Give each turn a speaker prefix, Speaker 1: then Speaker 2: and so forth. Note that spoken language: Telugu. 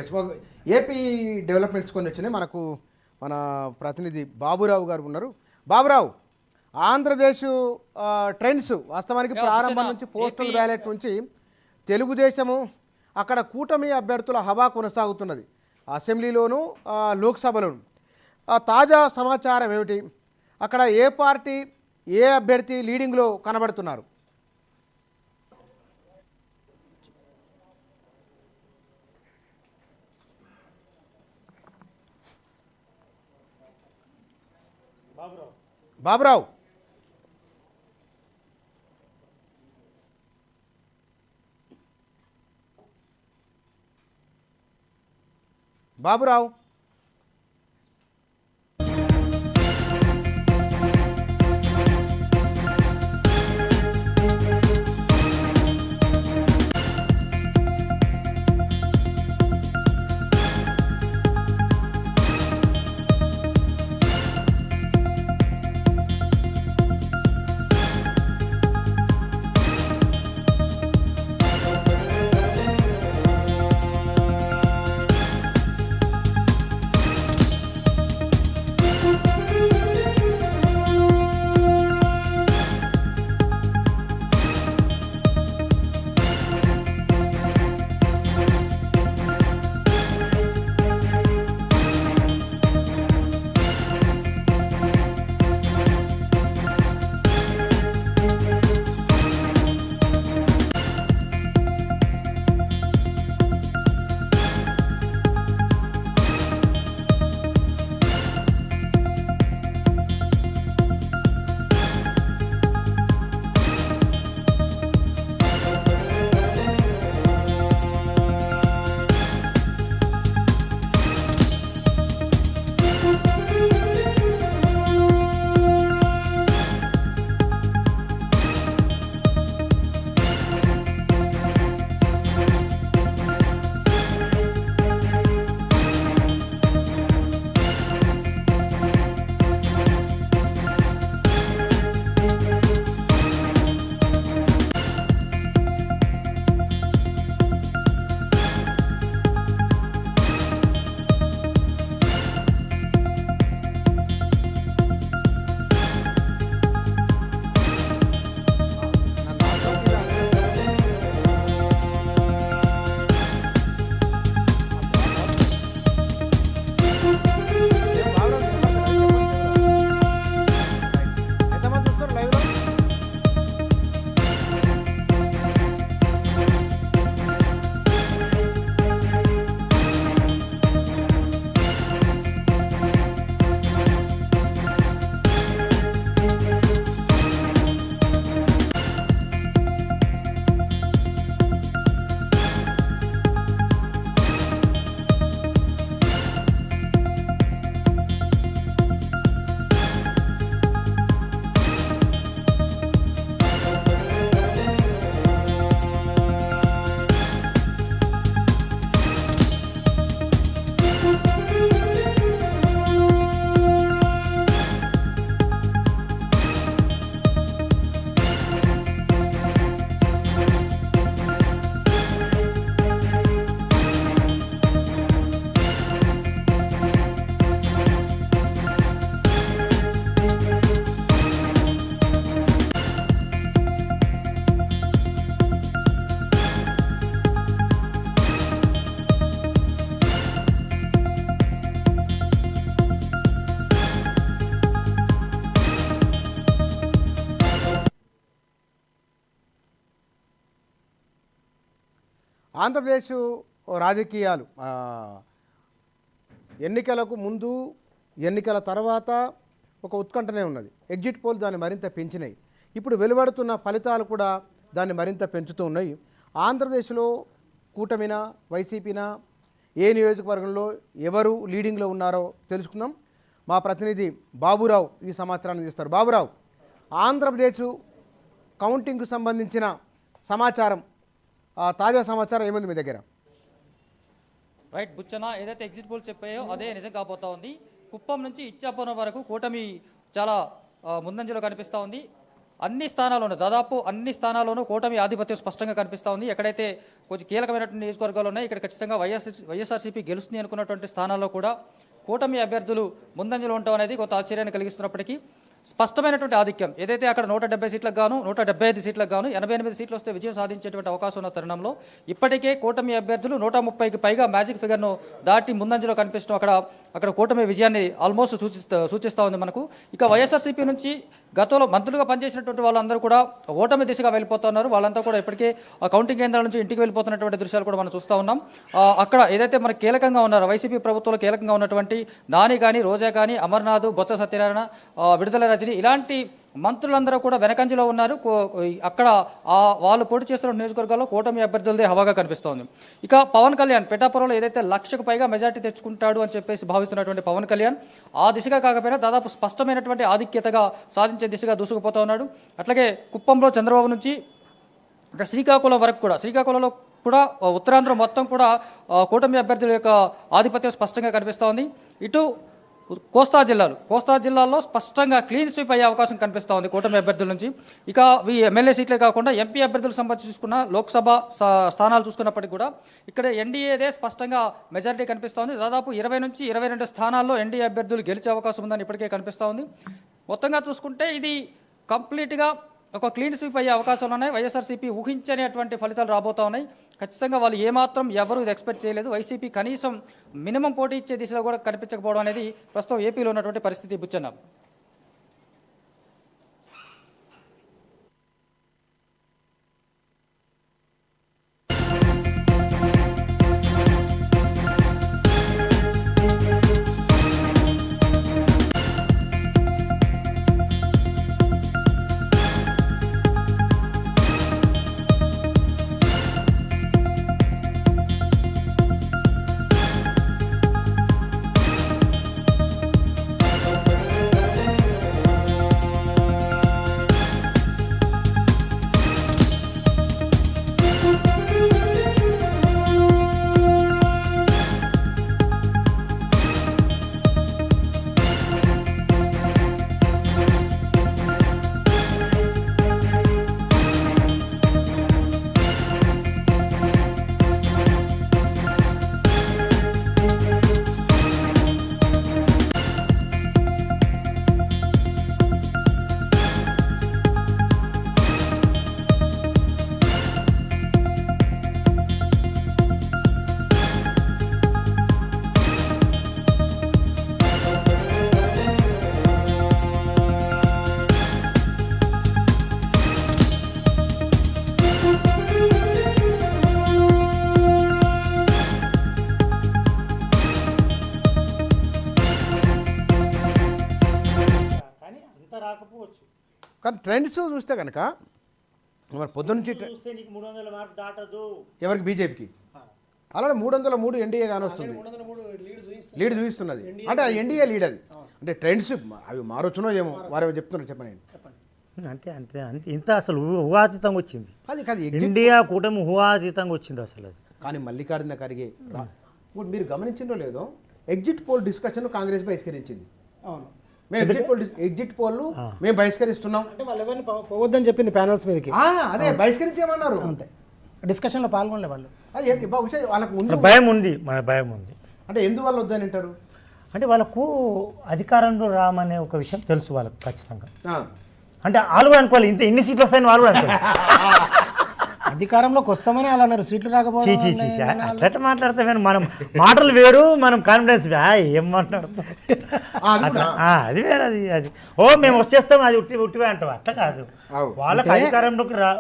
Speaker 1: ఎస్ ఏపీ డెవలప్మెంట్స్ కొన్ని వచ్చినాయి. మనకు మన ప్రతినిధి బాబురావు గారు ఉన్నారు. బాబురావు, ఆంధ్రప్రదేశ్ ట్రెండ్స్ వాస్తవానికి ప్రారంభం నుంచి పోస్టల్ బ్యాలెట్ నుంచి తెలుగుదేశము అక్కడ కూటమి అభ్యర్థుల హవా కొనసాగుతున్నది, అసెంబ్లీలోను లోక్సభలోను. తాజా సమాచారం ఏమిటి? అక్కడ ఏ పార్టీ ఏ అభ్యర్థి లీడింగ్లో కనబడుతున్నారు? బాబురావు బాబురావు ఆంధ్రప్రదేశ్ రాజకీయాలు ఎన్నికలకు ముందు ఎన్నికల తర్వాత ఒక ఉత్కంఠనే ఉన్నది. ఎగ్జిట్ పోల్ దాన్ని మరింత పెంచినాయి. ఇప్పుడు వెలువడుతున్న ఫలితాలు కూడా దాన్ని మరింత పెంచుతూ ఉన్నాయి. ఆంధ్రప్రదేశ్లో కూటమినా వైసీపీనా ఏ నియోజకవర్గంలో ఎవరు లీడింగ్లో ఉన్నారో తెలుసుకుందాం. మా ప్రతినిధి బాబురావు ఈ సమాచారాన్ని ఇస్తారు. బాబురావు, ఆంధ్రప్రదేశ్ కౌంటింగ్కు సంబంధించిన సమాచారం, తాజా సమాచారం ఏముంది మీ దగ్గర?
Speaker 2: రైట్ బుచ్చన, ఏదైతే ఎగ్జిట్ పోల్ చెప్పాయో అదే నిజం కాబోతా ఉంది. కుప్పం నుంచి ఇచ్చాపురం వరకు కూటమి చాలా ముందంజలో కనిపిస్తూ ఉంది. అన్ని స్థానాల్లోనూ దాదాపు అన్ని స్థానాల్లోనూ కూటమి ఆధిపత్యం స్పష్టంగా కనిపిస్తూ ఉంది. ఎక్కడైతే కొంచెం కీలకమైనటువంటి నియోజకవర్గాలు ఉన్నాయి, ఇక్కడ ఖచ్చితంగా వైఎస్ఆర్సీపీ గెలుస్తుంది అనుకున్నటువంటి స్థానాల్లో కూడా కూటమి అభ్యర్థులు ముందంజలో ఉండటం అనేది కొంత ఆశ్చర్యాన్ని కలిగిస్తున్నప్పటికీ స్పష్టమైనటువంటి ఆధిక్యం ఏదైతే అక్కడ 170 సీట్లకు గాను 175 సీట్లకు గాను 88 సీట్లు వస్తే విజయం సాధించేటువంటి అవకాశం ఉన్న తరుణంలో ఇప్పటికే కూటమి అభ్యర్థులు 130కి పైగా మ్యాజిక్ ఫిగర్ను దాటి ముందంజలో కనిపిస్తూ అక్కడ కూటమి విజయాన్ని ఆల్మోస్ట్ సూచిస్తూ ఉంది మనకు. ఇక వైఎస్ఆర్సీపీ నుంచి గతంలో మంత్రులుగా పనిచేసినటువంటి వాళ్ళందరూ కూడా ఓటమి దిశగా వెళ్ళిపోతున్నారు. వాళ్ళంతా కూడా ఇప్పటికే ఆ కౌంటింగ్ కేంద్రాల నుంచి ఇంటికి వెళ్ళిపోతున్నటువంటి దృశ్యాలు కూడా మనం చూస్తూ ఉన్నాం. అక్కడ ఏదైతే మనకు కీలకంగా ఉన్నారో వైసీపీ ప్రభుత్వంలో కీలకంగా ఉన్నటువంటి నాని కానీ రోజా కానీ అమర్నాథ్ బొత్స సత్యనారాయణ విడుదల రజని ఇలాంటి మంత్రులందరూ కూడా వెనకంజలో ఉన్నారు. అక్కడ వాళ్ళు పోటీ చేస్తున్న నియోజకవర్గాల్లో కూటమి అభ్యర్థులదే హవాగా కనిపిస్తోంది. ఇక పవన్ కళ్యాణ్ పిఠాపురంలో ఏదైతే 1,00,000కు పైగా మెజార్టీ తెచ్చుకుంటాడు అని చెప్పేసి భావిస్తున్నటువంటి పవన్ కళ్యాణ్ ఆ దిశగా కాకపోయినా దాదాపు స్పష్టమైనటువంటి ఆధిక్యతగా సాధించే దిశగా దూసుకుపోతా ఉన్నాడు. అట్లాగే కుప్పంలో చంద్రబాబు నుంచి ఇక శ్రీకాకుళం వరకు కూడా శ్రీకాకుళంలో కూడా ఉత్తరాంధ్ర మొత్తం కూడా కూటమి అభ్యర్థుల యొక్క ఆధిపత్యం స్పష్టంగా కనిపిస్తూ ఉంది. ఇటు కోస్తా జిల్లాల్లో స్పష్టంగా క్లీన్ స్వీప్ అయ్యే అవకాశం కనిపిస్తూ ఉంది కూటమి అభ్యర్థుల నుంచి. ఇక ఈ ఎమ్మెల్యే సీట్లే కాకుండా ఎంపీ అభ్యర్థులకు సంబంధించి చూసుకున్న లోక్సభ స్థానాలు చూసుకున్నప్పటికీ కూడా ఇక్కడ ఎన్డీఏదే స్పష్టంగా మెజారిటీ కనిపిస్తూ ఉంది. దాదాపు 20 నుంచి 22 స్థానాల్లో ఎన్డీఏ అభ్యర్థులు గెలిచే అవకాశం ఉందని ఇప్పటికే కనిపిస్తూ ఉంది. మొత్తంగా చూసుకుంటే ఇది కంప్లీట్గా ఒక క్లీన్ స్వీప్ అయ్యే అవకాశాలు ఉన్నాయి. వైఎస్ఆర్సీపీ ఊహించనేటువంటి ఫలితాలు రాబోతా ఉన్నాయి. ఖచ్చితంగా వాళ్ళు ఏమాత్రం ఎవరు ఇది ఎక్స్పెక్ట్ చేయలేదు. వైసీపీ కనీసం మినిమం పోటీ ఇచ్చే దిశలో కూడా కనిపించకపోవడం అనేది ప్రస్తుతం ఏపీలో ఉన్నటువంటి పరిస్థితి. బుచ్చన్న
Speaker 1: కానీ ట్రెండ్స్ చూస్తే కనుక మరి పొద్దునుంచి ఎవరికి బీజేపీకి అలాగే 303 ఎన్డీఏ కానీ వస్తుంది, లీడ్ చూపిస్తున్నది. అంటే అది ఎన్డీఏ లీడ్. అది అంటే ట్రెండ్స్ అవి మారొచ్చునో ఏమో వారు చెప్తున్నారు. చెప్పండి.
Speaker 3: అంటే అంటే అంటే ఇంత అసలు ఊహాతీతంగా వచ్చింది.
Speaker 1: అది కాదు
Speaker 3: ఇండియా కూటమి ఊహాతీతంగా వచ్చింది అసలు అది.
Speaker 1: కానీ మల్లికార్జున ఖర్గే ఇప్పుడు మీరు గమనించిందో లేదో ఎగ్జిట్ పోల్ డిస్కషన్ కాంగ్రెస్ బహిష్కరించింది. అవును, మేము ఎగ్జిట్ పోల్ మేము బహిష్కరిస్తున్నాం
Speaker 4: అంటే వాళ్ళు ఎవరిని పోవద్దని చెప్పింది ప్యానల్స్ మీదకి.
Speaker 1: అదే బహిష్కరించేమన్నారు.
Speaker 4: అంతే, డిస్కషన్లో పాల్గొనలే వాళ్ళు.
Speaker 1: అది బహుశా వాళ్ళకు ముందు
Speaker 3: భయం ఉంది, మన భయం ఉంది.
Speaker 1: అంటే ఎందువల్ల వద్దని అంటారు
Speaker 3: అంటే వాళ్ళకు అధికారంలో రామనే ఒక విషయం తెలుసు వాళ్ళకు ఖచ్చితంగా. అంటే వాళ్ళు కూడా అనుకోవాలి ఇంత ఎన్ని సీట్లు వస్తాయని వాళ్ళు కూడా అనుకోవాలి.
Speaker 4: అధికారంలోకి వస్తామని అలా అన్నారు, సీట్లు రాకపోతే
Speaker 3: అట్లా మాట్లాడతాం. మనం మాటలు వేరు, మనం కాన్ఫిడెన్స్ ఏం మాట్లాడతాం అది వేరు. అది ఓ మేము వచ్చేస్తాం అది ఉట్టివే అంటాం. అట్లా కాదు, వాళ్ళకి అధికారంలోకి రా